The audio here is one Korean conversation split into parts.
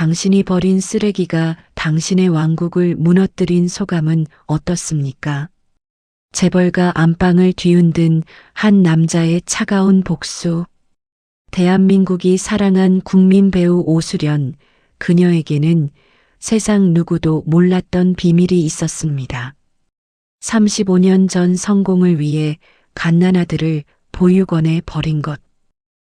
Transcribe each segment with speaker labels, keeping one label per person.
Speaker 1: 당신이 버린 쓰레기가 당신의 왕국을 무너뜨린 소감은 어떻습니까? 재벌가 안방을 뒤흔든 한 남자의 차가운 복수. 대한민국이 사랑한 국민 배우 오수련, 그녀에게는 세상 누구도 몰랐던 비밀이 있었습니다. 35년 전 성공을 위해 갓난아들을 보육원에 버린 것.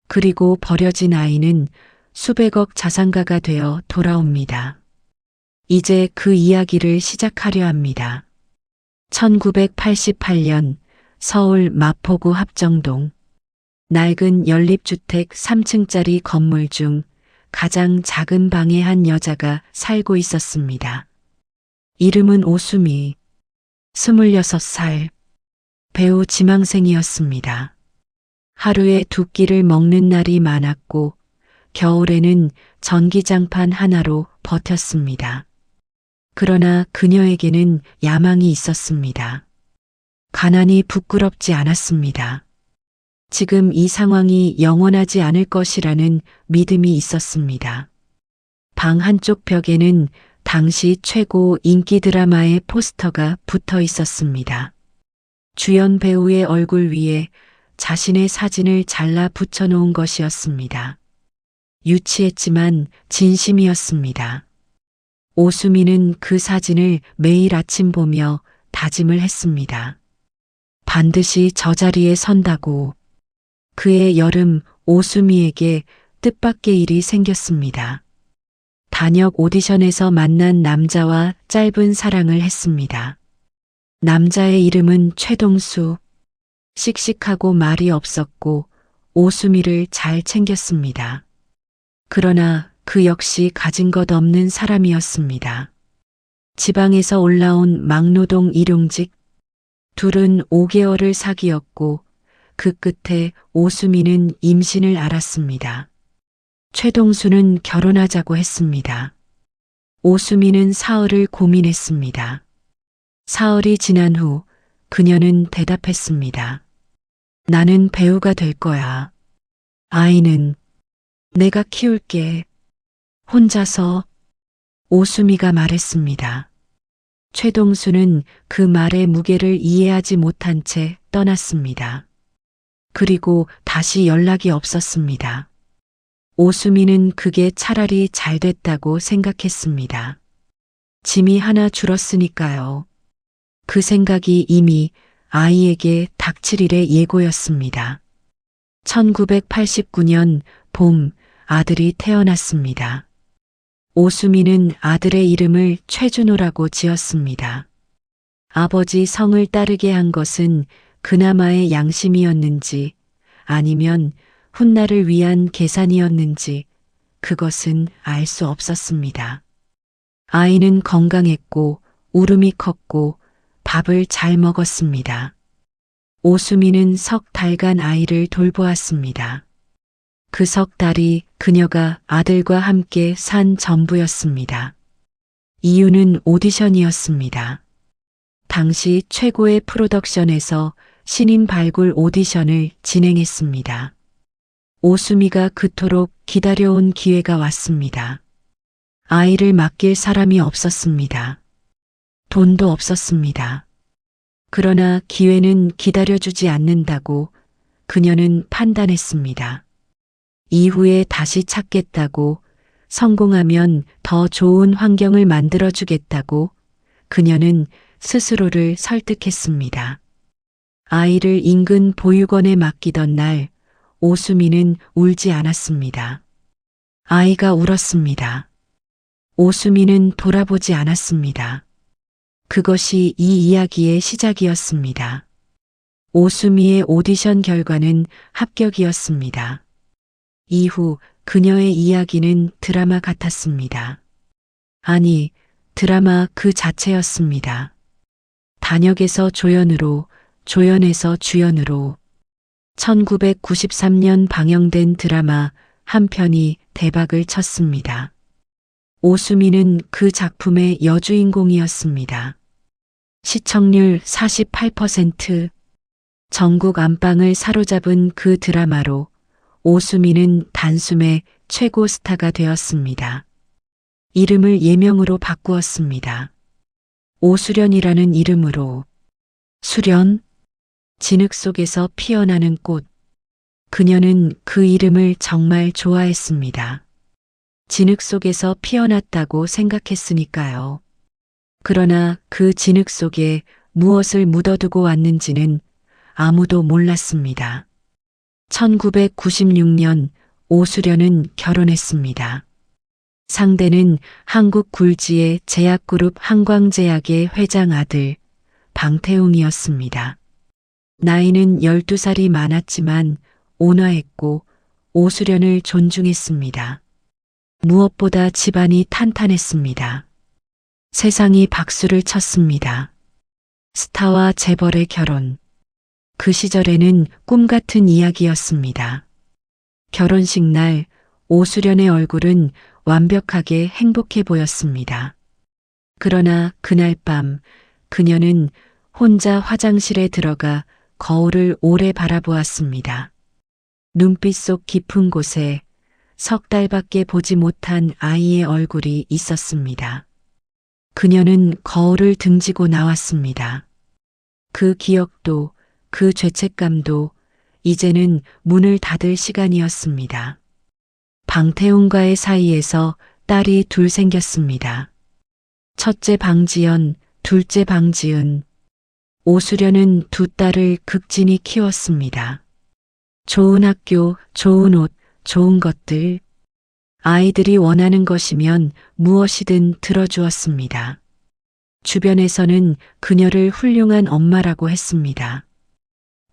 Speaker 1: 그리고 버려진 아이는 수백억 자산가가 되어 돌아옵니다. 이제 그 이야기를 시작하려 합니다. 1988년 서울 마포구 합정동. 낡은 연립주택 3층짜리 건물 중 가장 작은 방에 한 여자가 살고 있었습니다. 이름은 오수미. 26살. 배우 지망생이었습니다. 하루에 두 끼를 먹는 날이 많았고 겨울에는 전기장판 하나로 버텼습니다. 그러나 그녀에게는 야망이 있었습니다. 가난이 부끄럽지 않았습니다. 지금 이 상황이 영원하지 않을 것이라는 믿음이 있었습니다. 방 한쪽 벽에는 당시 최고 인기 드라마의 포스터가 붙어 있었습니다. 주연 배우의 얼굴 위에 자신의 사진을 잘라 붙여놓은 것이었습니다. 유치했지만 진심이었습니다. 오수미는 그 사진을 매일 아침 보며 다짐을 했습니다. 반드시 저 자리에 선다고. 그해 여름 오수미에게 뜻밖의 일이 생겼습니다. 단역 오디션에서 만난 남자와 짧은 사랑을 했습니다. 남자의 이름은 최동수. 씩씩하고 말이 없었고 오수미를 잘 챙겼습니다. 그러나 그 역시 가진 것 없는 사람이었습니다. 지방에서 올라온 막노동 일용직. 둘은 5개월을 사귀었고 그 끝에 오수미는 임신을 알았습니다. 최동수는 결혼하자고 했습니다. 오수미는 사흘을 고민했습니다. 사흘이 지난 후 그녀는 대답했습니다. 나는 배우가 될 거야. 아이는 내가 키울게. 혼자서. 오수미가 말했습니다. 최동수는 그 말의 무게를 이해하지 못한 채 떠났습니다. 그리고 다시 연락이 없었습니다. 오수미는 그게 차라리 잘 됐다고 생각했습니다. 짐이 하나 줄었으니까요. 그 생각이 이미 아이에게 닥칠 일의 예고였습니다. 1989년 봄 아들이 태어났습니다. 오수미는 아들의 이름을 최준호라고 지었습니다. 아버지 성을 따르게 한 것은 그나마의 양심이었는지 아니면 훗날을 위한 계산이었는지 그것은 알 수 없었습니다. 아이는 건강했고 울음이 컸고 밥을 잘 먹었습니다. 오수미는 석 달간 아이를 돌보았습니다. 그 석 달이 그녀가 아들과 함께 산 전부였습니다. 이유는 오디션이었습니다. 당시 최고의 프로덕션에서 신인 발굴 오디션을 진행했습니다. 오수미가 그토록 기다려온 기회가 왔습니다. 아이를 맡길 사람이 없었습니다. 돈도 없었습니다. 그러나 기회는 기다려주지 않는다고 그녀는 판단했습니다. 이후에 다시 찾겠다고, 성공하면 더 좋은 환경을 만들어주겠다고 그녀는 스스로를 설득했습니다. 아이를 인근 보육원에 맡기던 날 오수미는 울지 않았습니다. 아이가 울었습니다. 오수미는 돌아보지 않았습니다. 그것이 이 이야기의 시작이었습니다. 오수미의 오디션 결과는 합격이었습니다. 이후 그녀의 이야기는 드라마 같았습니다. 아니, 드라마 그 자체였습니다. 단역에서 조연으로, 조연에서 주연으로. 1993년 방영된 드라마 한 편이 대박을 쳤습니다. 오수미는 그 작품의 여주인공이었습니다. 시청률 48%. 전국 안방을 사로잡은 그 드라마로 오수미는 단숨에 최고 스타가 되었습니다. 이름을 예명으로 바꾸었습니다. 오수련이라는 이름으로. 수련? 진흙 속에서 피어나는 꽃. 그녀는 그 이름을 정말 좋아했습니다. 진흙 속에서 피어났다고 생각했으니까요. 그러나 그 진흙 속에 무엇을 묻어두고 왔는지는 아무도 몰랐습니다. 1996년 오수련은 결혼했습니다. 상대는 한국 굴지의 제약그룹 한광제약의 회장 아들 방태웅이었습니다. 나이는 12살이 많았지만 온화했고 오수련을 존중했습니다. 무엇보다 집안이 탄탄했습니다. 세상이 박수를 쳤습니다. 스타와 재벌의 결혼. 그 시절에는 꿈 같은 이야기였습니다. 결혼식 날 오수련의 얼굴은 완벽하게 행복해 보였습니다. 그러나 그날 밤 그녀는 혼자 화장실에 들어가 거울을 오래 바라보았습니다. 눈빛 속 깊은 곳에 석 달밖에 보지 못한 아이의 얼굴이 있었습니다. 그녀는 거울을 등지고 나왔습니다. 그 기억도 그 죄책감도 이제는 문을 닫을 시간이었습니다. 방태웅과의 사이에서 딸이 둘 생겼습니다. 첫째 방지연, 둘째 방지은. 오수련은 두 딸을 극진히 키웠습니다. 좋은 학교, 좋은 옷, 좋은 것들. 아이들이 원하는 것이면 무엇이든 들어주었습니다. 주변에서는 그녀를 훌륭한 엄마라고 했습니다.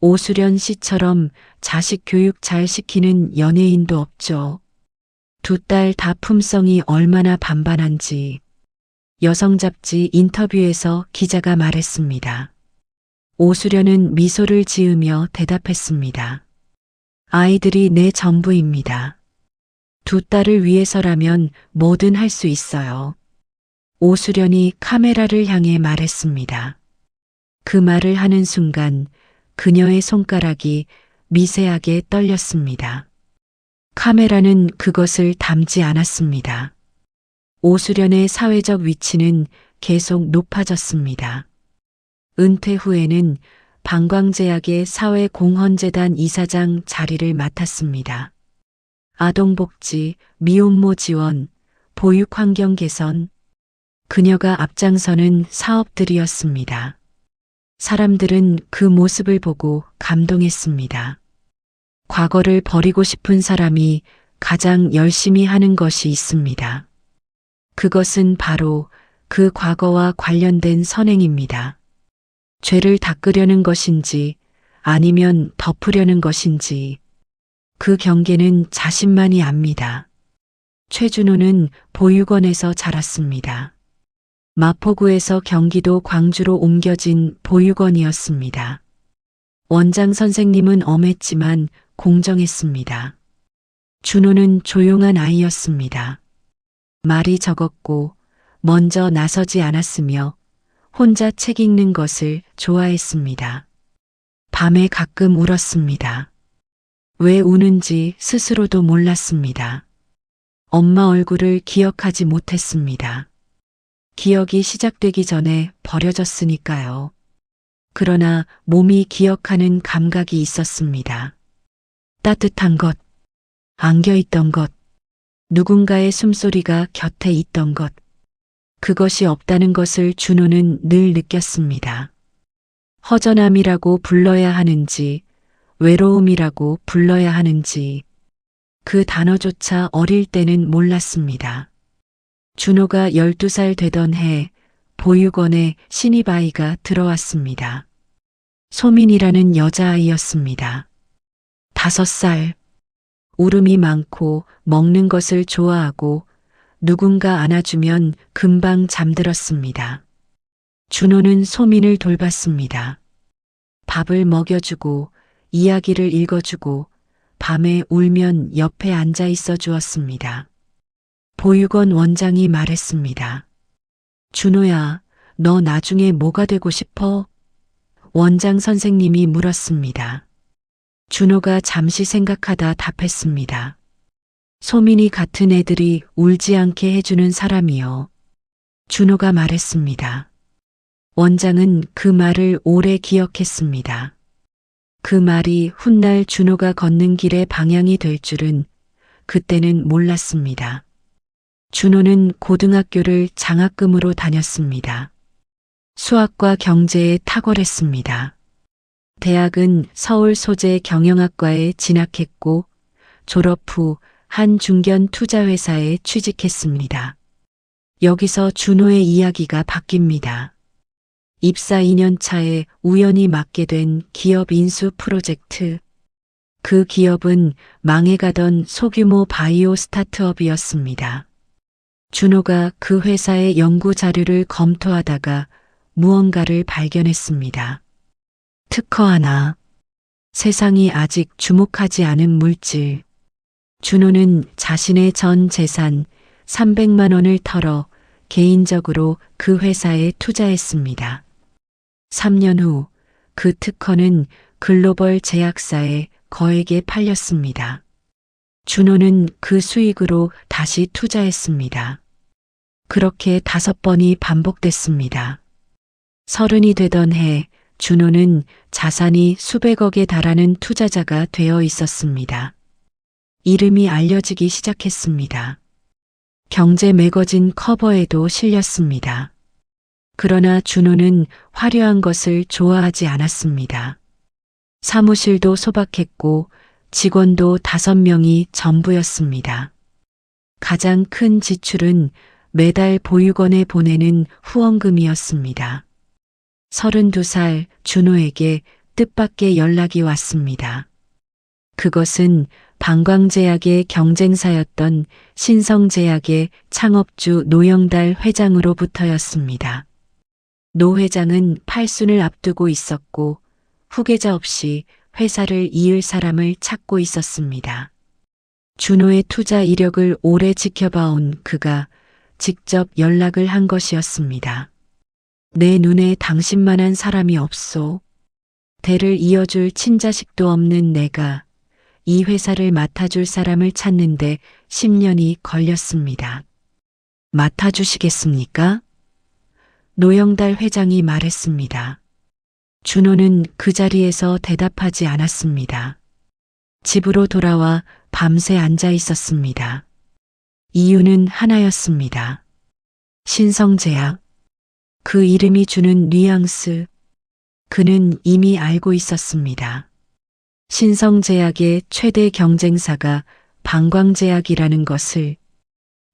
Speaker 1: 오수련 씨처럼 자식 교육 잘 시키는 연예인도 없죠. 두 딸 다 품성이 얼마나 반반한지. 여성 잡지 인터뷰에서 기자가 말했습니다. 오수련은 미소를 지으며 대답했습니다. 아이들이 내 전부입니다. 두 딸을 위해서라면 뭐든 할 수 있어요. 오수련이 카메라를 향해 말했습니다. 그 말을 하는 순간 그녀의 손가락이 미세하게 떨렸습니다. 카메라는 그것을 담지 않았습니다. 오수련의 사회적 위치는 계속 높아졌습니다. 은퇴 후에는 방광제약의 사회공헌재단 이사장 자리를 맡았습니다. 아동복지, 미혼모 지원, 보육환경 개선. 그녀가 앞장서는 사업들이었습니다. 사람들은 그 모습을 보고 감동했습니다. 과거를 버리고 싶은 사람이 가장 열심히 하는 것이 있습니다. 그것은 바로 그 과거와 관련된 선행입니다. 죄를 닦으려는 것인지 아니면 덮으려는 것인지 그 경계는 자신만이 압니다. 최준호는 보육원에서 자랐습니다. 마포구에서 경기도 광주로 옮겨진 보육원이었습니다. 원장 선생님은 엄했지만 공정했습니다. 준호는 조용한 아이였습니다. 말이 적었고 먼저 나서지 않았으며 혼자 책 읽는 것을 좋아했습니다. 밤에 가끔 울었습니다. 왜 우는지 스스로도 몰랐습니다. 엄마 얼굴을 기억하지 못했습니다. 기억이 시작되기 전에 버려졌으니까요. 그러나 몸이 기억하는 감각이 있었습니다. 따뜻한 것, 안겨있던 것, 누군가의 숨소리가 곁에 있던 것. 그것이 없다는 것을 준호는 늘 느꼈습니다. 허전함이라고 불러야 하는지, 외로움이라고 불러야 하는지, 그 단어조차 어릴 때는 몰랐습니다. 준호가 12살 되던 해 보육원에 신입 아이가 들어왔습니다. 소민이라는 여자아이였습니다. 5살. 울음이 많고 먹는 것을 좋아하고 누군가 안아주면 금방 잠들었습니다. 준호는 소민을 돌봤습니다. 밥을 먹여주고 이야기를 읽어주고 밤에 울면 옆에 앉아 있어 주었습니다. 보육원 원장이 말했습니다. 준호야, 너 나중에 뭐가 되고 싶어? 원장 선생님이 물었습니다. 준호가 잠시 생각하다 답했습니다. 소민이 같은 애들이 울지 않게 해주는 사람이요. 준호가 말했습니다. 원장은 그 말을 오래 기억했습니다. 그 말이 훗날 준호가 걷는 길의 방향이 될 줄은 그때는 몰랐습니다. 준호는 고등학교를 장학금으로 다녔습니다. 수학과 경제에 탁월했습니다. 대학은 서울 소재 경영학과에 진학했고 졸업 후 한 중견 투자회사에 취직했습니다. 여기서 준호의 이야기가 바뀝니다. 입사 2년 차에 우연히 맡게 된 기업 인수 프로젝트. 그 기업은 망해가던 소규모 바이오 스타트업이었습니다. 준호가 그 회사의 연구 자료를 검토하다가 무언가를 발견했습니다. 특허 하나. 세상이 아직 주목하지 않은 물질. 준호는 자신의 전 재산 300만 원을 털어 개인적으로 그 회사에 투자했습니다. 3년 후 그 특허는 글로벌 제약사에 거액에 팔렸습니다. 준호는 그 수익으로 다시 투자했습니다. 그렇게 5번이 반복됐습니다. 30이 되던 해 준호는 자산이 수백억에 달하는 투자자가 되어 있었습니다. 이름이 알려지기 시작했습니다. 경제 매거진 커버에도 실렸습니다. 그러나 준호는 화려한 것을 좋아하지 않았습니다. 사무실도 소박했고 직원도 5명이 전부였습니다. 가장 큰 지출은 매달 보육원에 보내는 후원금이었습니다. 32살 준호에게 뜻밖의 연락이 왔습니다. 그것은 방광제약의 경쟁사였던 신성제약의 창업주 노영달 회장으로부터였습니다. 노 회장은 팔순을 앞두고 있었고 후계자 없이 회사를 이을 사람을 찾고 있었습니다. 준호의 투자 이력을 오래 지켜봐온 그가 직접 연락을 한 것이었습니다. 내 눈에 당신만한 사람이 없소. 대를 이어줄 친자식도 없는 내가 이 회사를 맡아줄 사람을 찾는데 10년이 걸렸습니다. 맡아주시겠습니까? 노영달 회장이 말했습니다. 준호는 그 자리에서 대답하지 않았습니다. 집으로 돌아와 밤새 앉아 있었습니다. 이유는 하나였습니다. 신성제약. 그 이름이 주는 뉘앙스. 그는 이미 알고 있었습니다. 신성제약의 최대 경쟁사가 방광제약이라는 것을,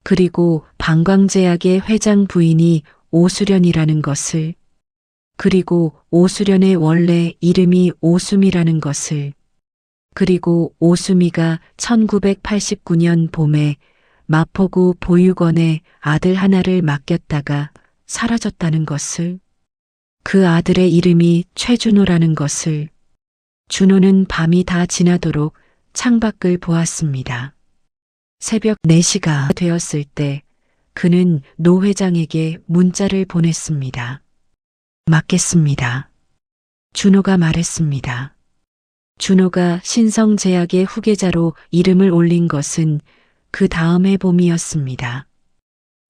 Speaker 1: 그리고 방광제약의 회장 부인이 오수련이라는 것을, 그리고 오수련의 원래 이름이 오수미라는 것을, 그리고 오수미가 1989년 봄에 마포구 보육원에 아들 하나를 맡겼다가 사라졌다는 것을, 그 아들의 이름이 최준호라는 것을. 준호는 밤이 다 지나도록 창밖을 보았습니다. 새벽 4시가 되었을 때 그는 노 회장에게 문자를 보냈습니다. 맡겠습니다. 준호가 말했습니다. 준호가 신성제약의 후계자로 이름을 올린 것은 그 다음 해 봄이었습니다.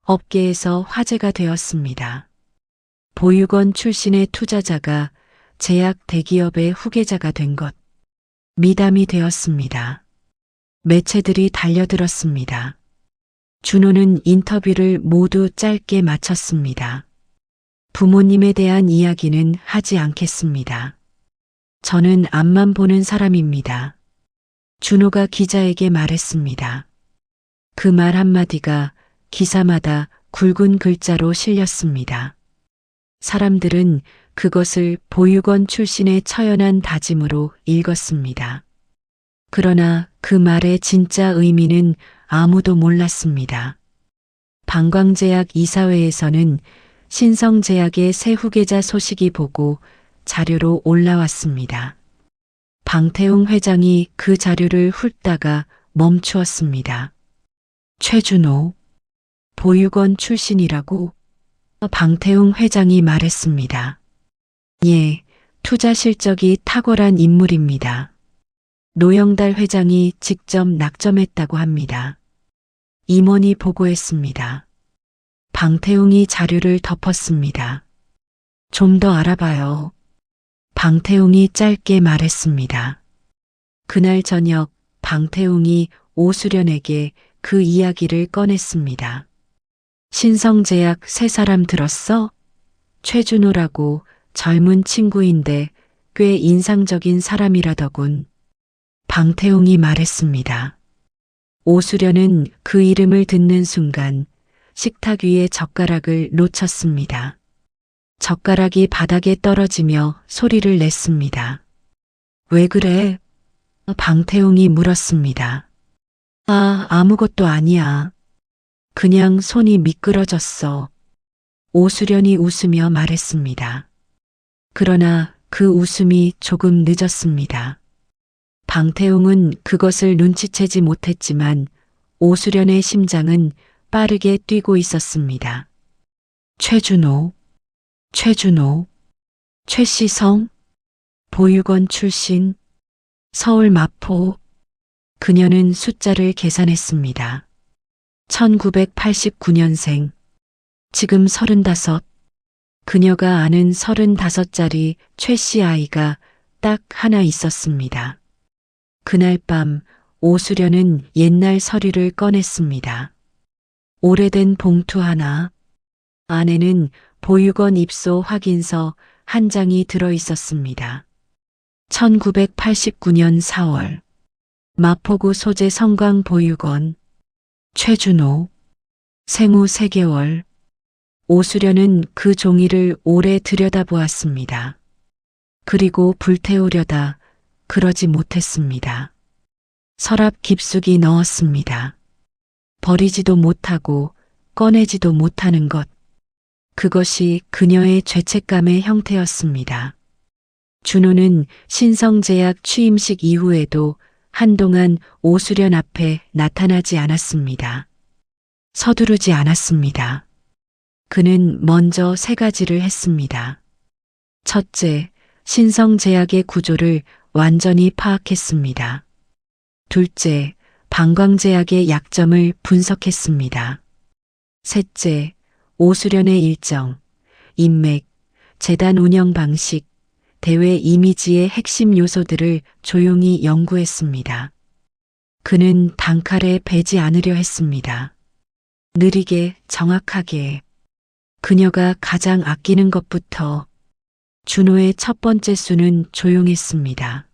Speaker 1: 업계에서 화제가 되었습니다. 보육원 출신의 투자자가 제약 대기업의 후계자가 된 것. 미담이 되었습니다. 매체들이 달려들었습니다. 준호는 인터뷰를 모두 짧게 마쳤습니다. 부모님에 대한 이야기는 하지 않겠습니다. 저는 앞만 보는 사람입니다. 준호가 기자에게 말했습니다. 그 말 한마디가 기사마다 굵은 글자로 실렸습니다. 사람들은 그것을 보육원 출신의 처연한 다짐으로 읽었습니다. 그러나 그 말의 진짜 의미는 아무도 몰랐습니다. 방광제약 이사회에서는 신성제약의 새 후계자 소식이 보고 자료로 올라왔습니다. 방태웅 회장이 그 자료를 훑다가 멈추었습니다. 최준호, 보육원 출신이라고? 방태웅 회장이 말했습니다. 예, 투자 실적이 탁월한 인물입니다. 노영달 회장이 직접 낙점했다고 합니다. 임원이 보고했습니다. 방태웅이 자료를 덮었습니다. 좀 더 알아봐요. 방태웅이 짧게 말했습니다. 그날 저녁 방태웅이 오수련에게 그 이야기를 꺼냈습니다. 신성제약 세 사람 들었어? 최준호라고 젊은 친구인데 꽤 인상적인 사람이라더군. 방태웅이 말했습니다. 오수련은 그 이름을 듣는 순간 식탁 위에 젓가락을 놓쳤습니다. 젓가락이 바닥에 떨어지며 소리를 냈습니다. 왜 그래? 방태웅이 물었습니다. 아무것도 아니야. 그냥 손이 미끄러졌어. 오수련이 웃으며 말했습니다. 그러나 그 웃음이 조금 늦었습니다. 방태웅은 그것을 눈치채지 못했지만 오수련의 심장은 빠르게 뛰고 있었습니다. 최준호, 최시성, 보육원 출신, 서울 마포. 그녀는 숫자를 계산했습니다. 1989년생, 지금 35. 그녀가 아는 35짜리 최씨 아이가 딱 하나 있었습니다. 그날 밤 오수련은 옛날 서류를 꺼냈습니다. 오래된 봉투 하나, 안에는 보육원 입소 확인서 한 장이 들어 있었습니다. 1989년 4월 마포구 소재 성광보육원, 최준호, 생후 3개월. 오수련은 그 종이를 오래 들여다보았습니다. 그리고 불태우려다 그러지 못했습니다. 서랍 깊숙이 넣었습니다. 버리지도 못하고 꺼내지도 못하는 것. 그것이 그녀의 죄책감의 형태였습니다. 준호는 신성제약 취임식 이후에도 한동안 오수련 앞에 나타나지 않았습니다. 서두르지 않았습니다. 그는 먼저 3가지를 했습니다. 첫째, 신성제약의 구조를 완전히 파악했습니다. 둘째, 방광제약의 약점을 분석했습니다. 셋째, 오수련의 일정, 인맥, 재단 운영 방식, 대회 이미지의 핵심 요소들을 조용히 연구했습니다. 그는 단칼에 베지 않으려 했습니다. 느리게, 정확하게. 그녀가 가장 아끼는 것부터. 준호의 첫 번째 수는 조용했습니다.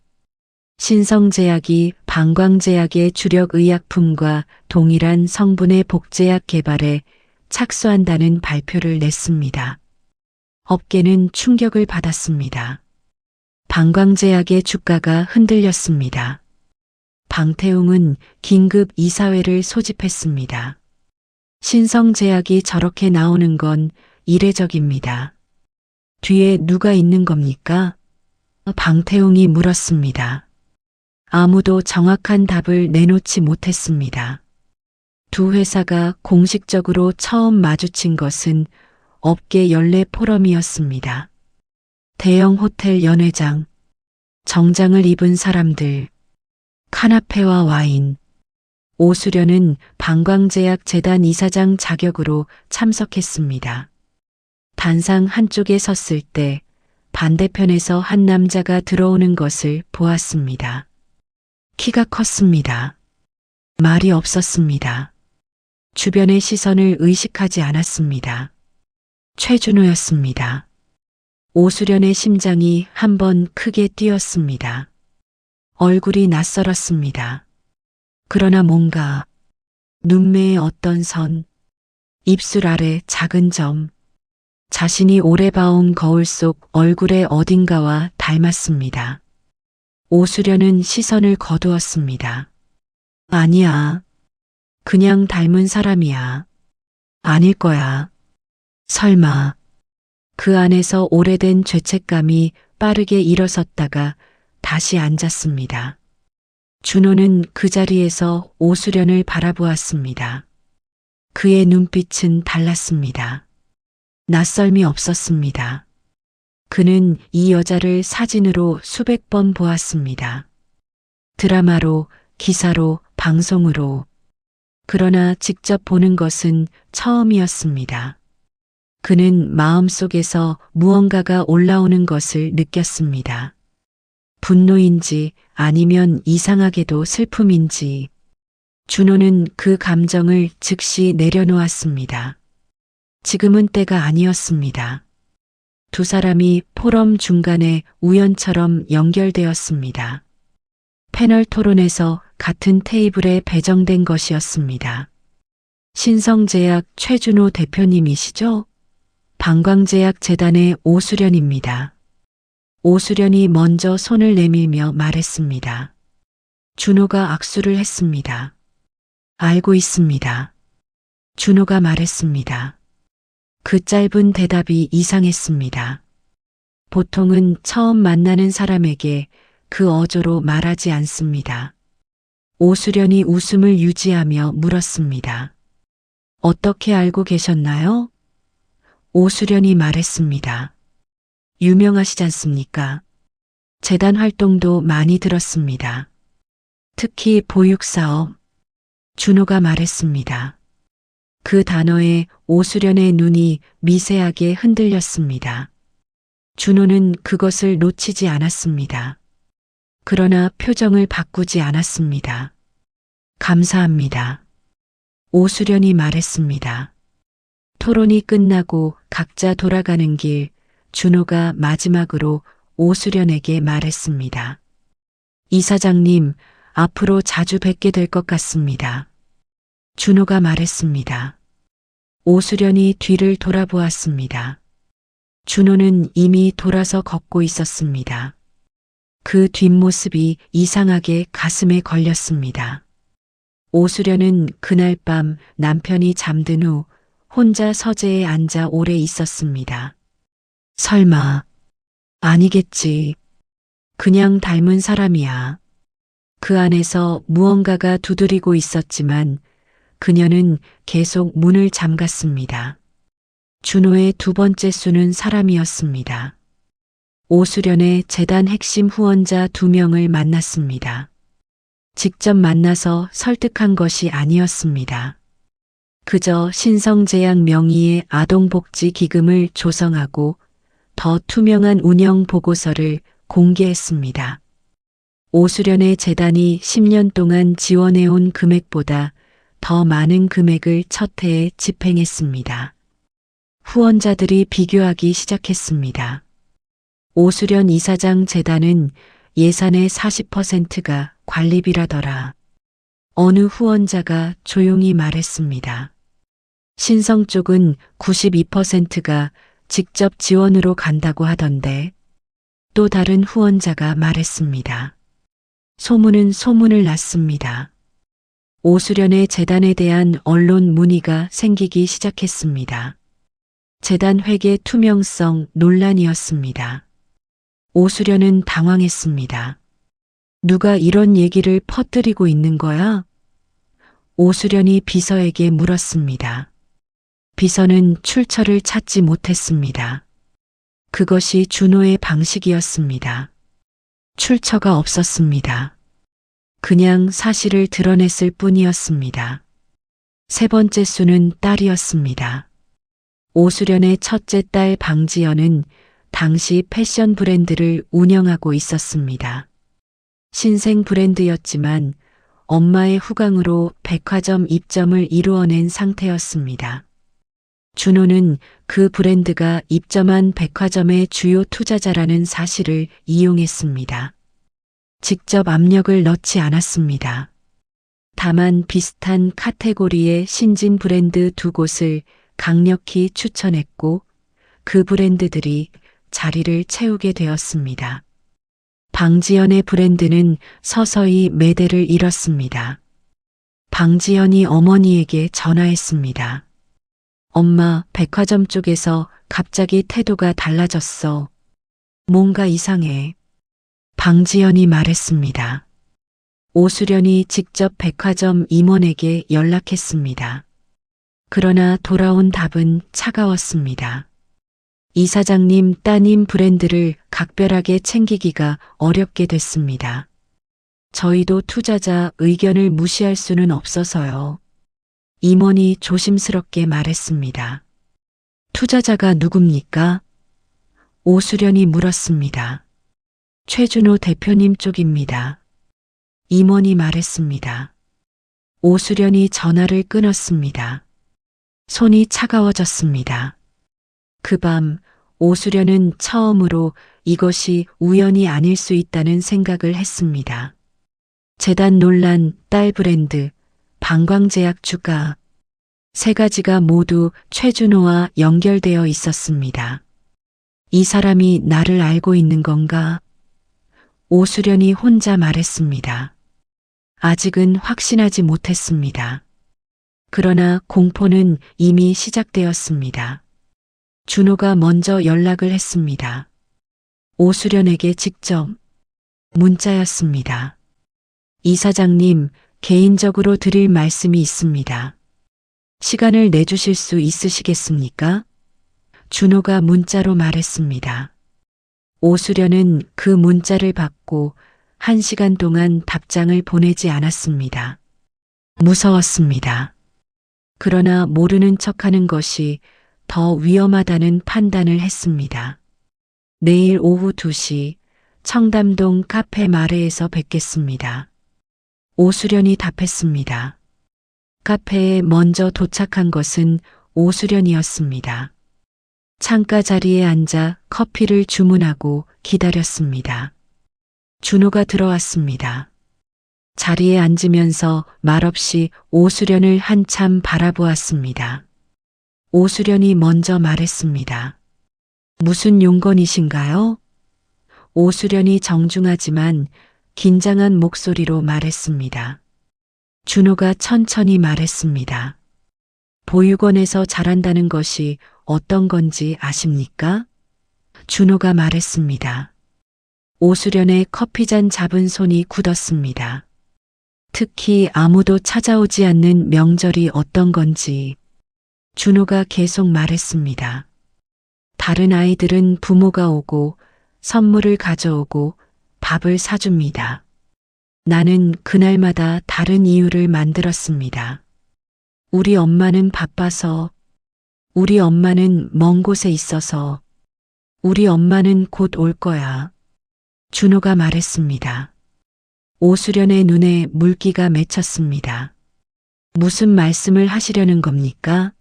Speaker 1: 신성제약이 방광제약의 주력 의약품과 동일한 성분의 복제약 개발에 착수한다는 발표를 냈습니다. 업계는 충격을 받았습니다. 방광제약의 주가가 흔들렸습니다. 방태웅은 긴급 이사회를 소집했습니다. 신성제약이 저렇게 나오는 건 이례적입니다. 뒤에 누가 있는 겁니까? 방태웅이 물었습니다. 아무도 정확한 답을 내놓지 못했습니다. 두 회사가 공식적으로 처음 마주친 것은 업계 연례 포럼이었습니다. 대형 호텔 연회장, 정장을 입은 사람들, 카나페와 와인. 오수련은 방광제약 재단 이사장 자격으로 참석했습니다. 단상 한쪽에 섰을 때 반대편에서 한 남자가 들어오는 것을 보았습니다. 키가 컸습니다. 말이 없었습니다. 주변의 시선을 의식하지 않았습니다. 최준호였습니다. 오수련의 심장이 한번 크게 뛰었습니다. 얼굴이 낯설었습니다. 그러나 뭔가 눈매의 어떤 선, 입술 아래 작은 점, 자신이 오래 봐온 거울 속 얼굴의 어딘가와 닮았습니다. 오수련은 시선을 거두었습니다. 아니야. 그냥 닮은 사람이야. 아닐 거야. 설마. 그 안에서 오래된 죄책감이 빠르게 일어섰다가 다시 앉았습니다. 준호는 그 자리에서 오수련을 바라보았습니다. 그의 눈빛은 달랐습니다. 낯설미 없었습니다. 그는 이 여자를 사진으로 수백 번 보았습니다. 드라마로, 기사로, 방송으로. 그러나 직접 보는 것은 처음이었습니다. 그는 마음속에서 무언가가 올라오는 것을 느꼈습니다. 분노인지 아니면 이상하게도 슬픔인지 준호는 그 감정을 즉시 내려놓았습니다. 지금은 때가 아니었습니다. 두 사람이 포럼 중간에 우연처럼 연결되었습니다. 패널 토론에서 같은 테이블에 배정된 것이었습니다. 신성제약 최준호 대표님이시죠? 방광제약재단의 오수련입니다. 오수련이 먼저 손을 내밀며 말했습니다. 준호가 악수를 했습니다. 알고 있습니다. 준호가 말했습니다. 그 짧은 대답이 이상했습니다. 보통은 처음 만나는 사람에게 그 어조로 말하지 않습니다. 오수련이 웃음을 유지하며 물었습니다. 어떻게 알고 계셨나요? 오수련이 말했습니다. 유명하시지 않습니까? 재단 활동도 많이 들었습니다. 특히 보육사업. 준호가 말했습니다. 그 단어에 오수련의 눈이 미세하게 흔들렸습니다. 준호는 그것을 놓치지 않았습니다. 그러나 표정을 바꾸지 않았습니다. 감사합니다. 오수련이 말했습니다. 토론이 끝나고 각자 돌아가는 길, 준호가 마지막으로 오수련에게 말했습니다. 이사장님, 앞으로 자주 뵙게 될 것 같습니다. 준호가 말했습니다. 오수련이 뒤를 돌아보았습니다. 준호는 이미 돌아서 걷고 있었습니다. 그 뒷모습이 이상하게 가슴에 걸렸습니다. 오수련은 그날 밤 남편이 잠든 후 혼자 서재에 앉아 오래 있었습니다. 설마, 아니겠지. 그냥 닮은 사람이야. 그 안에서 무언가가 두드리고 있었지만 그녀는 계속 문을 잠갔습니다. 준호의 두 번째 수는 사람이었습니다. 오수련의 재단 핵심 후원자 2명을 만났습니다. 직접 만나서 설득한 것이 아니었습니다. 그저 신성제약 명의의 아동복지기금을 조성하고 더 투명한 운영 보고서를 공개했습니다. 오수련의 재단이 10년 동안 지원해온 금액보다 더 많은 금액을 첫 해에 집행했습니다. 후원자들이 비교하기 시작했습니다. 오수련 이사장 재단은 예산의 40%가 관리비라더라. 어느 후원자가 조용히 말했습니다. 신성 쪽은 92%가 직접 지원으로 간다고 하던데 또 다른 후원자가 말했습니다. 소문은 소문을 났습니다. 오수련의 재단에 대한 언론 문의가 생기기 시작했습니다. 재단 회계 투명성 논란이었습니다. 오수련은 당황했습니다. 누가 이런 얘기를 퍼뜨리고 있는 거야? 오수련이 비서에게 물었습니다. 비서는 출처를 찾지 못했습니다. 그것이 준호의 방식이었습니다. 출처가 없었습니다. 그냥 사실을 드러냈을 뿐이었습니다. 세 번째 수는 딸이었습니다. 오수련의 첫째 딸 방지연은 당시 패션 브랜드를 운영하고 있었습니다. 신생 브랜드였지만 엄마의 후광으로 백화점 입점을 이루어낸 상태였습니다. 준호는 그 브랜드가 입점한 백화점의 주요 투자자라는 사실을 이용했습니다. 직접 압력을 넣지 않았습니다. 다만 비슷한 카테고리의 신진 브랜드 2곳을 강력히 추천했고 그 브랜드들이 자리를 채우게 되었습니다. 방지연의 브랜드는 서서히 매대를 잃었습니다. 방지연이 어머니에게 전화했습니다. 엄마, 백화점 쪽에서 갑자기 태도가 달라졌어. 뭔가 이상해. 방지연이 말했습니다. 오수련이 직접 백화점 임원에게 연락했습니다. 그러나 돌아온 답은 차가웠습니다. 이사장님 따님 브랜드를 각별하게 챙기기가 어렵게 됐습니다. 저희도 투자자 의견을 무시할 수는 없어서요. 임원이 조심스럽게 말했습니다. 투자자가 누굽니까? 오수련이 물었습니다. 최준호 대표님 쪽입니다. 임원이 말했습니다. 오수련이 전화를 끊었습니다. 손이 차가워졌습니다. 그 밤 오수련은 처음으로 이것이 우연이 아닐 수 있다는 생각을 했습니다. 재단 논란, 딸 브랜드, 방광제약 주가, 세 가지가 모두 최준호와 연결되어 있었습니다. 이 사람이 나를 알고 있는 건가? 오수련이 혼자 말했습니다. 아직은 확신하지 못했습니다. 그러나 공포는 이미 시작되었습니다. 준호가 먼저 연락을 했습니다. 오수련에게 직접 문자였습니다. 이사장님, 개인적으로 드릴 말씀이 있습니다. 시간을 내주실 수 있으시겠습니까? 준호가 문자로 말했습니다. 오수련은 그 문자를 받고 1시간 동안 답장을 보내지 않았습니다. 무서웠습니다. 그러나 모르는 척하는 것이 더 위험하다는 판단을 했습니다. 내일 오후 2시 청담동 카페 마레에서 뵙겠습니다. 오수련이 답했습니다. 카페에 먼저 도착한 것은 오수련이었습니다. 창가 자리에 앉아 커피를 주문하고 기다렸습니다. 준호가 들어왔습니다. 자리에 앉으면서 말없이 오수련을 한참 바라보았습니다. 오수련이 먼저 말했습니다. 무슨 용건이신가요? 오수련이 정중하지만 긴장한 목소리로 말했습니다. 준호가 천천히 말했습니다. 보육원에서 자란다는 것이 어떤 건지 아십니까? 준호가 말했습니다. 오수련의 커피잔 잡은 손이 굳었습니다. 특히 아무도 찾아오지 않는 명절이 어떤 건지 준호가 계속 말했습니다. 다른 아이들은 부모가 오고 선물을 가져오고 밥을 사줍니다. 나는 그날마다 다른 이유를 만들었습니다. 우리 엄마는 바빠서, 우리 엄마는 먼 곳에 있어서, 우리 엄마는 곧 올 거야. 준호가 말했습니다. 오수련의 눈에 물기가 맺혔습니다. 무슨 말씀을 하시려는 겁니까?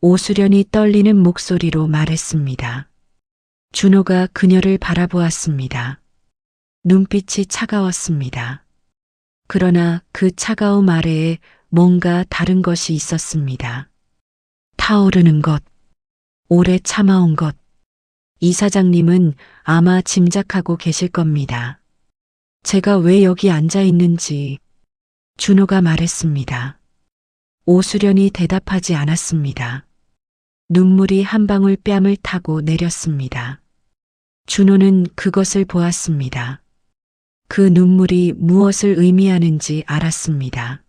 Speaker 1: 오수련이 떨리는 목소리로 말했습니다. 준호가 그녀를 바라보았습니다. 눈빛이 차가웠습니다. 그러나 그 차가움 아래에 뭔가 다른 것이 있었습니다. 타오르는 것, 오래 참아온 것. 이사장님은 아마 짐작하고 계실 겁니다. 제가 왜 여기 앉아 있는지 준호가 말했습니다. 오수련이 대답하지 않았습니다. 눈물이 한 방울 뺨을 타고 내렸습니다. 준호는 그것을 보았습니다. 그 눈물이 무엇을 의미하는지 알았습니다.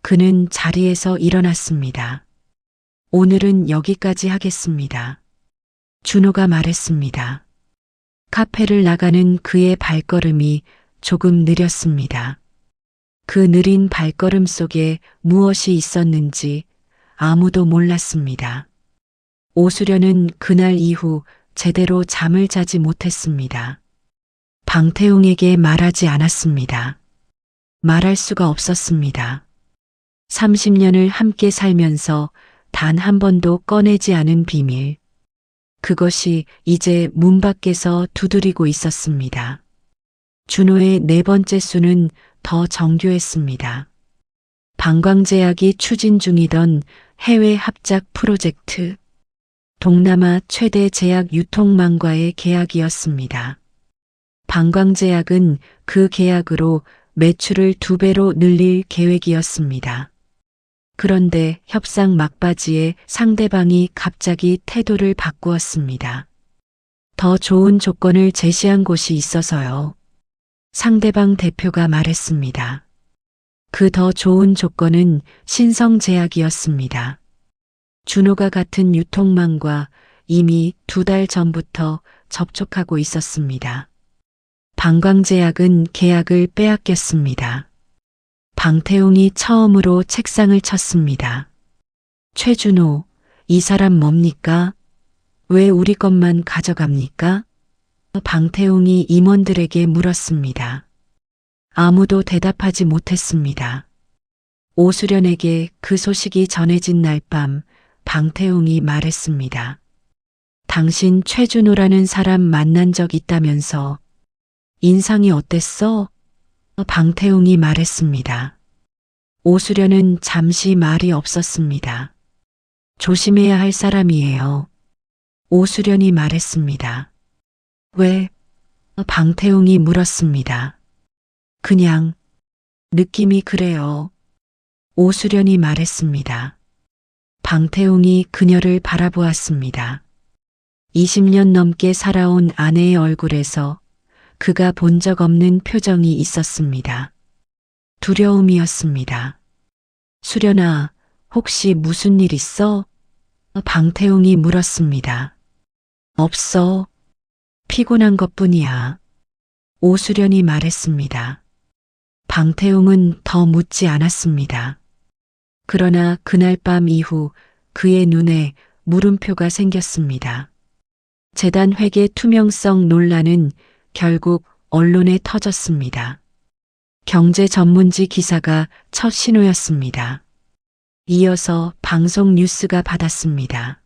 Speaker 1: 그는 자리에서 일어났습니다. 오늘은 여기까지 하겠습니다. 준호가 말했습니다. 카페를 나가는 그의 발걸음이 조금 느렸습니다. 그 느린 발걸음 속에 무엇이 있었는지 아무도 몰랐습니다. 오수련은 그날 이후 제대로 잠을 자지 못했습니다. 방태웅에게 말하지 않았습니다. 말할 수가 없었습니다. 30년을 함께 살면서 단 한 번도 꺼내지 않은 비밀. 그것이 이제 문 밖에서 두드리고 있었습니다. 준호의 4번째 수는 더 정교했습니다. 방광제약이 추진 중이던 해외 합작 프로젝트. 동남아 최대 제약 유통망과의 계약이었습니다. 방광제약은 그 계약으로 매출을 2배로 늘릴 계획이었습니다. 그런데 협상 막바지에 상대방이 갑자기 태도를 바꾸었습니다. 더 좋은 조건을 제시한 곳이 있어서요. 상대방 대표가 말했습니다. 그 더 좋은 조건은 신성제약이었습니다. 준호가 같은 유통망과 이미 2달 전부터 접촉하고 있었습니다. 방광제약은 계약을 빼앗겼습니다. 방태웅이 처음으로 책상을 쳤습니다. 최준호, 이 사람 뭡니까? 왜 우리 것만 가져갑니까? 방태웅이 임원들에게 물었습니다. 아무도 대답하지 못했습니다. 오수련에게 그 소식이 전해진 날 밤 방태웅이 말했습니다. 당신 최준호라는 사람 만난 적 있다면서 인상이 어땠어? 방태웅이 말했습니다. 오수련은 잠시 말이 없었습니다. 조심해야 할 사람이에요. 오수련이 말했습니다. 왜? 방태웅이 물었습니다. 그냥 느낌이 그래요. 오수련이 말했습니다. 방태웅이 그녀를 바라보았습니다. 20년 넘게 살아온 아내의 얼굴에서 그가 본 적 없는 표정이 있었습니다. 두려움이었습니다. 수련아, 혹시 무슨 일 있어? 방태웅이 물었습니다. 없어. 피곤한 것뿐이야. 오수련이 말했습니다. 방태웅은 더 묻지 않았습니다. 그러나 그날 밤 이후 그의 눈에 물음표가 생겼습니다. 재단 회계 투명성 논란은 결국 언론에 터졌습니다. 경제 전문지 기사가 첫 신호였습니다. 이어서 방송 뉴스가 받았습니다.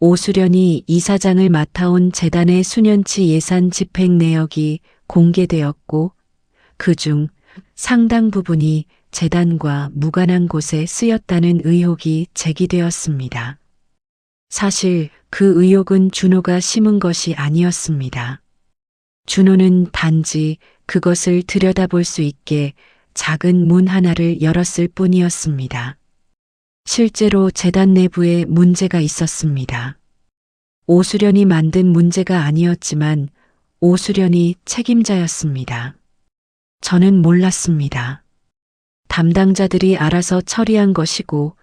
Speaker 1: 오수련이 이사장을 맡아온 재단의 수년치 예산 집행 내역이 공개되었고 그중 상당 부분이 재단과 무관한 곳에 쓰였다는 의혹이 제기되었습니다. 사실 그 의혹은 준호가 심은 것이 아니었습니다. 준호는 단지 그것을 들여다볼 수 있게 작은 문 하나를 열었을 뿐이었습니다. 실제로 재단 내부에 문제가 있었습니다. 오수련이 만든 문제가 아니었지만 오수련이 책임자였습니다. 저는 몰랐습니다. 담당자들이 알아서 처리한 것이고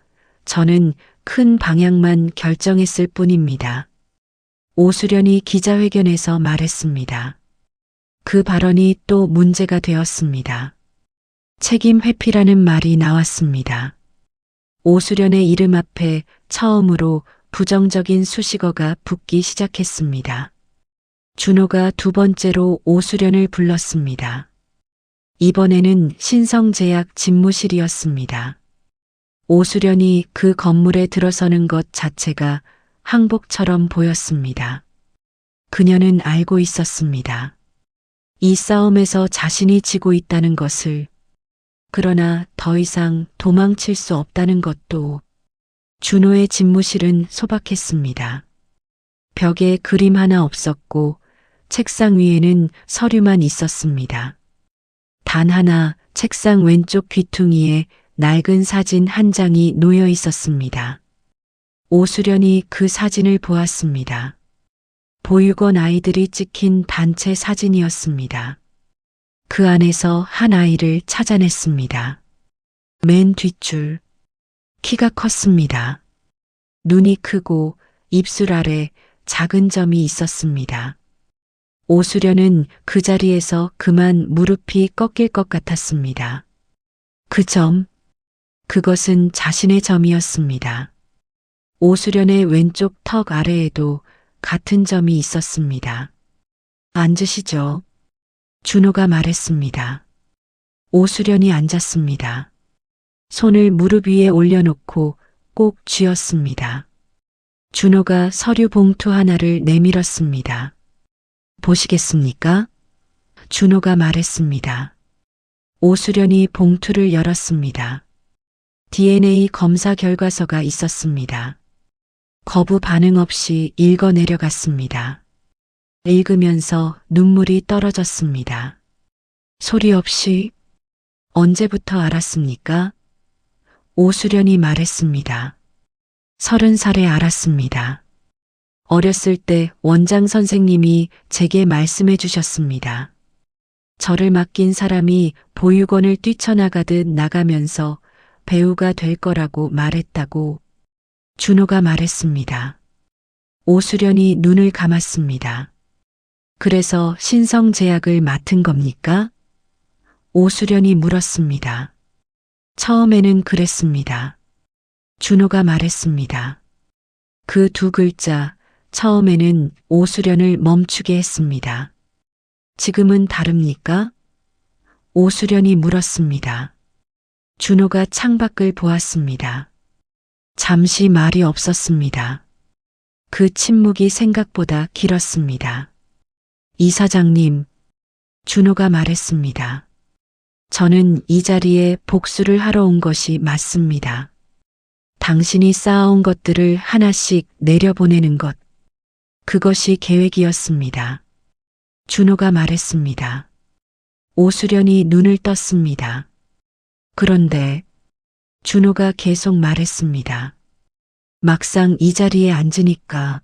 Speaker 1: 저는 큰 방향만 결정했을 뿐입니다. 오수련이 기자회견에서 말했습니다. 그 발언이 또 문제가 되었습니다. 책임 회피라는 말이 나왔습니다. 오수련의 이름 앞에 처음으로 부정적인 수식어가 붙기 시작했습니다. 준호가 두 번째로 오수련을 불렀습니다. 이번에는 신성제약 집무실이었습니다. 오수련이 그 건물에 들어서는 것 자체가 항복처럼 보였습니다. 그녀는 알고 있었습니다. 이 싸움에서 자신이 지고 있다는 것을, 그러나 더 이상 도망칠 수 없다는 것도. 준호의 집무실은 소박했습니다. 벽에 그림 하나 없었고 책상 위에는 서류만 있었습니다. 단 하나 책상 왼쪽 귀퉁이에 낡은 사진 한 장이 놓여 있었습니다. 오수련이 그 사진을 보았습니다. 보육원 아이들이 찍힌 단체 사진이었습니다. 그 안에서 한 아이를 찾아냈습니다. 맨 뒷줄. 키가 컸습니다. 눈이 크고 입술 아래 작은 점이 있었습니다. 오수련은 그 자리에서 그만 무릎이 꺾일 것 같았습니다. 그 점, 그것은 자신의 점이었습니다. 오수련의 왼쪽 턱 아래에도 같은 점이 있었습니다. 앉으시죠. 준호가 말했습니다. 오수련이 앉았습니다. 손을 무릎 위에 올려놓고 꼭 쥐었습니다. 준호가 서류 봉투 하나를 내밀었습니다. 보시겠습니까? 준호가 말했습니다. 오수련이 봉투를 열었습니다. DNA 검사 결과서가 있었습니다. 거부 반응 없이 읽어 내려갔습니다. 읽으면서 눈물이 떨어졌습니다. 소리 없이. 언제부터 알았습니까? 오수련이 말했습니다. 30살에 알았습니다. 어렸을 때 원장 선생님이 제게 말씀해 주셨습니다. 저를 맡긴 사람이 보육원을 뛰쳐나가듯 나가면서 배우가 될 거라고 말했다고. 준호가 말했습니다. 오수련이 눈을 감았습니다. 그래서 신성제약을 맡은 겁니까? 오수련이 물었습니다. 처음에는 그랬습니다. 준호가 말했습니다. 그 두 글자, 처음에는 오수련을 멈추게 했습니다. 지금은 다릅니까? 오수련이 물었습니다. 준호가 창밖을 보았습니다. 잠시 말이 없었습니다. 그 침묵이 생각보다 길었습니다. 이사장님, 준호가 말했습니다. 저는 이 자리에 복수를 하러 온 것이 맞습니다. 당신이 쌓아온 것들을 하나씩 내려보내는 것, 그것이 계획이었습니다. 준호가 말했습니다. 오수련이 눈을 떴습니다. 그런데 준호가 계속 말했습니다. 막상 이 자리에 앉으니까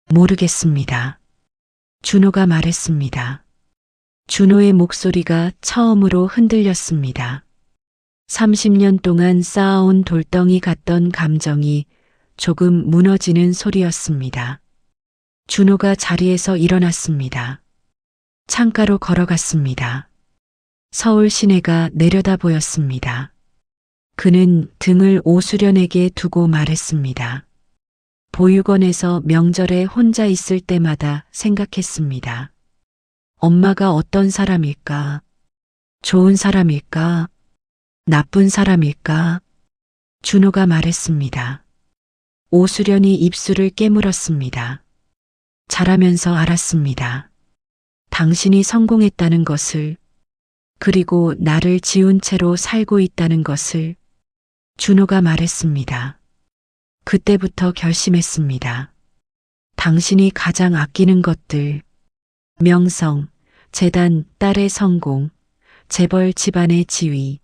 Speaker 1: 모르겠습니다. 준호가 말했습니다. 준호의 목소리가 처음으로 흔들렸습니다. 30년 동안 쌓아온 돌덩이 같던 감정이 조금 무너지는 소리였습니다. 준호가 자리에서 일어났습니다. 창가로 걸어갔습니다. 서울 시내가 내려다 보였습니다. 그는 등을 오수련에게 두고 말했습니다. 보육원에서 명절에 혼자 있을 때마다 생각했습니다. 엄마가 어떤 사람일까? 좋은 사람일까? 나쁜 사람일까? 준호가 말했습니다. 오수련이 입술을 깨물었습니다. 자라면서 알았습니다. 당신이 성공했다는 것을, 그리고 나를 지운 채로 살고 있다는 것을. 준호가 말했습니다. 그때부터 결심했습니다. 당신이 가장 아끼는 것들, 명성, 재단, 딸의 성공, 재벌 집안의 지위,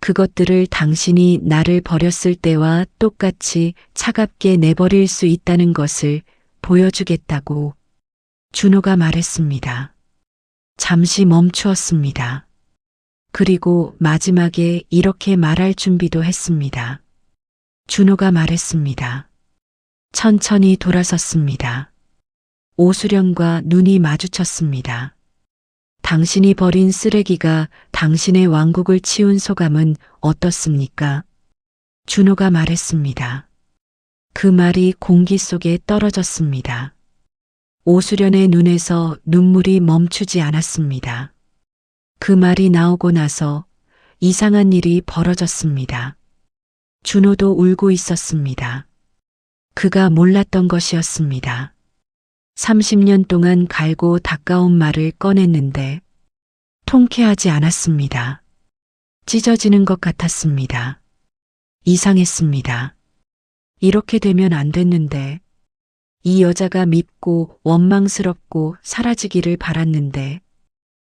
Speaker 1: 그것들을 당신이 나를 버렸을 때와 똑같이 차갑게 내버릴 수 있다는 것을 보여주겠다고. 준호가 말했습니다. 잠시 멈추었습니다. 그리고 마지막에 이렇게 말할 준비도 했습니다. 준호가 말했습니다. 천천히 돌아섰습니다. 오수련과 눈이 마주쳤습니다. 당신이 버린 쓰레기가 당신의 왕국을 치운 소감은 어떻습니까? 준호가 말했습니다. 그 말이 공기 속에 떨어졌습니다. 오수련의 눈에서 눈물이 멈추지 않았습니다. 그 말이 나오고 나서 이상한 일이 벌어졌습니다. 준호도 울고 있었습니다. 그가 몰랐던 것이었습니다. 30년 동안 갈고 닦아온 말을 꺼냈는데 통쾌하지 않았습니다. 찢어지는 것 같았습니다. 이상했습니다. 이렇게 되면 안 됐는데, 이 여자가 밉고 원망스럽고 사라지기를 바랐는데,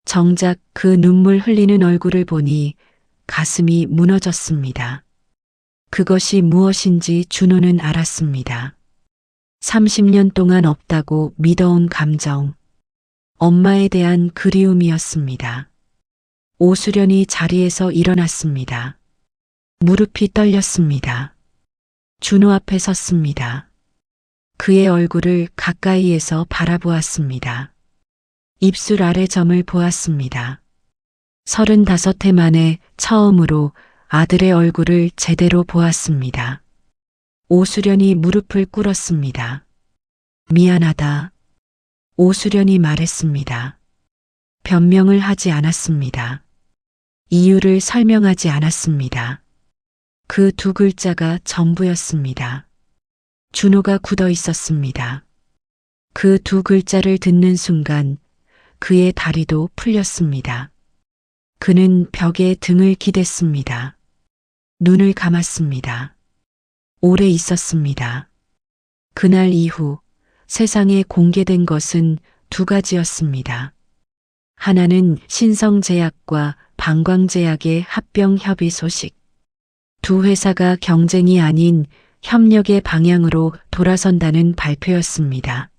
Speaker 1: 정작 그 눈물 흘리는 얼굴을 보니 가슴이 무너졌습니다. 그것이 무엇인지 준호는 알았습니다. 30년 동안 없다고 믿어온 감정, 엄마에 대한 그리움이었습니다. 오수련이 자리에서 일어났습니다. 무릎이 떨렸습니다. 준호 앞에 섰습니다. 그의 얼굴을 가까이에서 바라보았습니다. 입술 아래 점을 보았습니다. 35해 만에 처음으로 아들의 얼굴을 제대로 보았습니다. 오수련이 무릎을 꿇었습니다. 미안하다. 오수련이 말했습니다. 변명을 하지 않았습니다. 이유를 설명하지 않았습니다. 그 두 글자가 전부였습니다. 준호가 굳어 있었습니다. 그 두 글자를 듣는 순간 그의 다리도 풀렸습니다. 그는 벽에 등을 기댔습니다. 눈을 감았습니다. 오래 있었습니다. 그날 이후 세상에 공개된 것은 두 가지였습니다. 하나는 신성제약과 방광제약의 합병 협의 소식. 두 회사가 경쟁이 아닌 협력의 방향으로 돌아선다는 발표였습니다.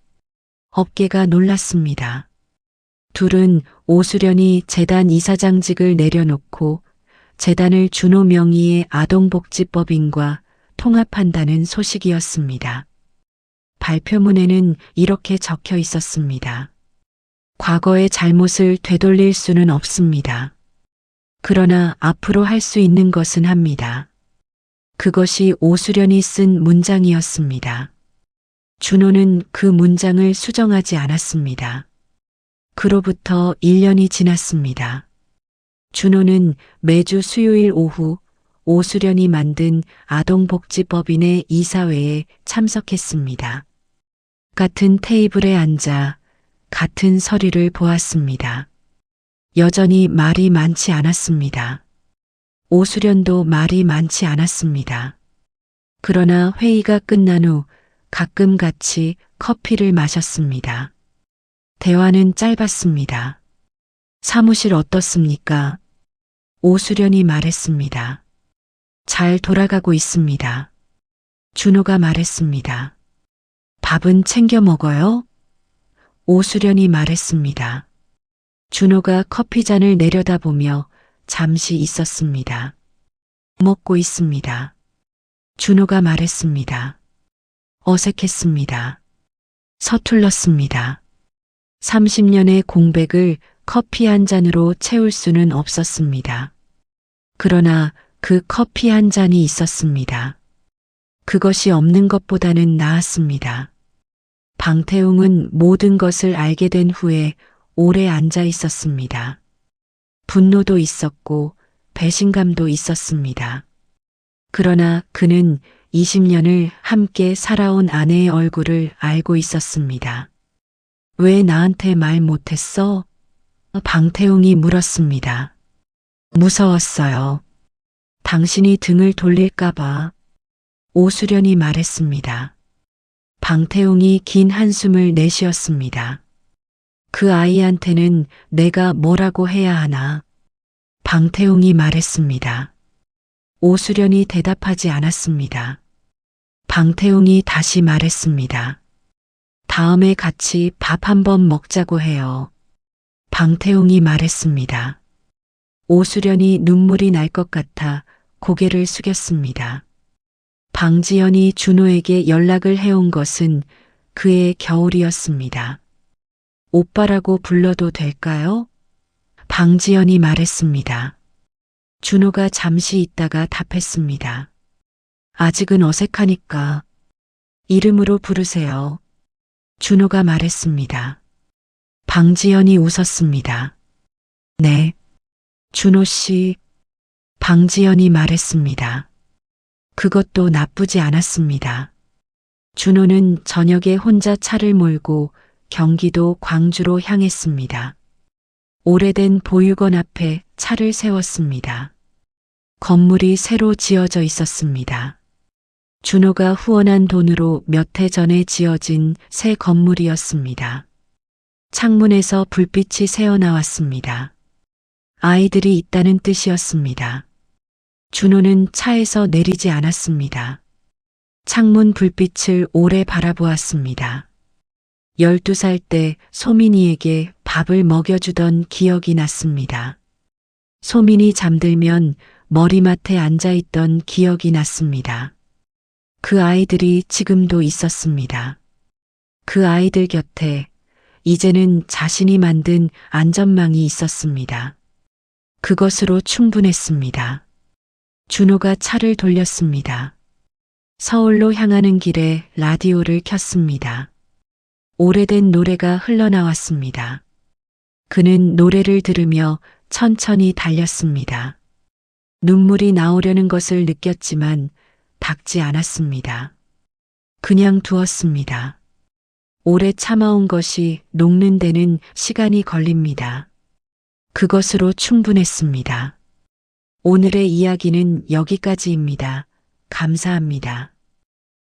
Speaker 1: 업계가 놀랐습니다. 둘은 오수련이 재단 이사장직을 내려놓고 재단을 준호 명의의 아동복지법인과 통합한다는 소식이었습니다. 발표문에는 이렇게 적혀 있었습니다. 과거의 잘못을 되돌릴 수는 없습니다. 그러나 앞으로 할 수 있는 것은 합니다. 그것이 오수련이 쓴 문장이었습니다. 준호는 그 문장을 수정하지 않았습니다. 그로부터 1년이 지났습니다. 준호는 매주 수요일 오후 오수련이 만든 아동복지법인의 이사회에 참석했습니다. 같은 테이블에 앉아 같은 서류를 보았습니다. 여전히 말이 많지 않았습니다. 오수련도 말이 많지 않았습니다. 그러나 회의가 끝난 후 가끔 같이 커피를 마셨습니다. 대화는 짧았습니다. 사무실 어떻습니까? 오수련이 말했습니다. 잘 돌아가고 있습니다. 준호가 말했습니다. 밥은 챙겨 먹어요? 오수련이 말했습니다. 준호가 커피잔을 내려다보며 잠시 있었습니다. 먹고 있습니다. 준호가 말했습니다. 어색했습니다. 서툴렀습니다. 30년의 공백을 커피 한 잔으로 채울 수는 없었습니다. 그러나 그 커피 한 잔이 있었습니다. 그것이 없는 것보다는 나았습니다. 방태웅은 모든 것을 알게 된 후에 오래 앉아 있었습니다. 분노도 있었고 배신감도 있었습니다. 그러나 그는 20년을 함께 살아온 아내의 얼굴을 알고 있었습니다. 왜 나한테 말 못했어? 방태웅이 물었습니다. 무서웠어요. 당신이 등을 돌릴까봐. 오수련이 말했습니다. 방태웅이 긴 한숨을 내쉬었습니다. 그 아이한테는 내가 뭐라고 해야 하나? 방태웅이 말했습니다. 오수련이 대답하지 않았습니다. 방태웅이 다시 말했습니다. 다음에 같이 밥 한번 먹자고 해요. 방태웅이 말했습니다. 오수련이 눈물이 날 것 같아 고개를 숙였습니다. 방지연이 준호에게 연락을 해온 것은 그의 겨울이었습니다. 오빠라고 불러도 될까요? 방지연이 말했습니다. 준호가 잠시 있다가 답했습니다. 아직은 어색하니까 이름으로 부르세요. 준호가 말했습니다. 방지연이 웃었습니다. 네. 준호 씨. 방지연이 말했습니다. 그것도 나쁘지 않았습니다. 준호는 저녁에 혼자 차를 몰고 경기도 광주로 향했습니다. 오래된 보육원 앞에 차를 세웠습니다. 건물이 새로 지어져 있었습니다. 준호가 후원한 돈으로 몇 해 전에 지어진 새 건물이었습니다. 창문에서 불빛이 새어나왔습니다. 아이들이 있다는 뜻이었습니다. 준호는 차에서 내리지 않았습니다. 창문 불빛을 오래 바라보았습니다. 12살 때 소민이에게 밥을 먹여주던 기억이 났습니다. 소민이 잠들면 머리맡에 앉아있던 기억이 났습니다. 그 아이들이 지금도 있었습니다. 그 아이들 곁에 이제는 자신이 만든 안전망이 있었습니다. 그것으로 충분했습니다. 준호가 차를 돌렸습니다. 서울로 향하는 길에 라디오를 켰습니다. 오래된 노래가 흘러나왔습니다. 그는 노래를 들으며 천천히 달렸습니다. 눈물이 나오려는 것을 느꼈지만 닦지 않았습니다. 그냥 두었습니다. 오래 참아온 것이 녹는 데는 시간이 걸립니다. 그것으로 충분했습니다. 오늘의 이야기는 여기까지입니다. 감사합니다.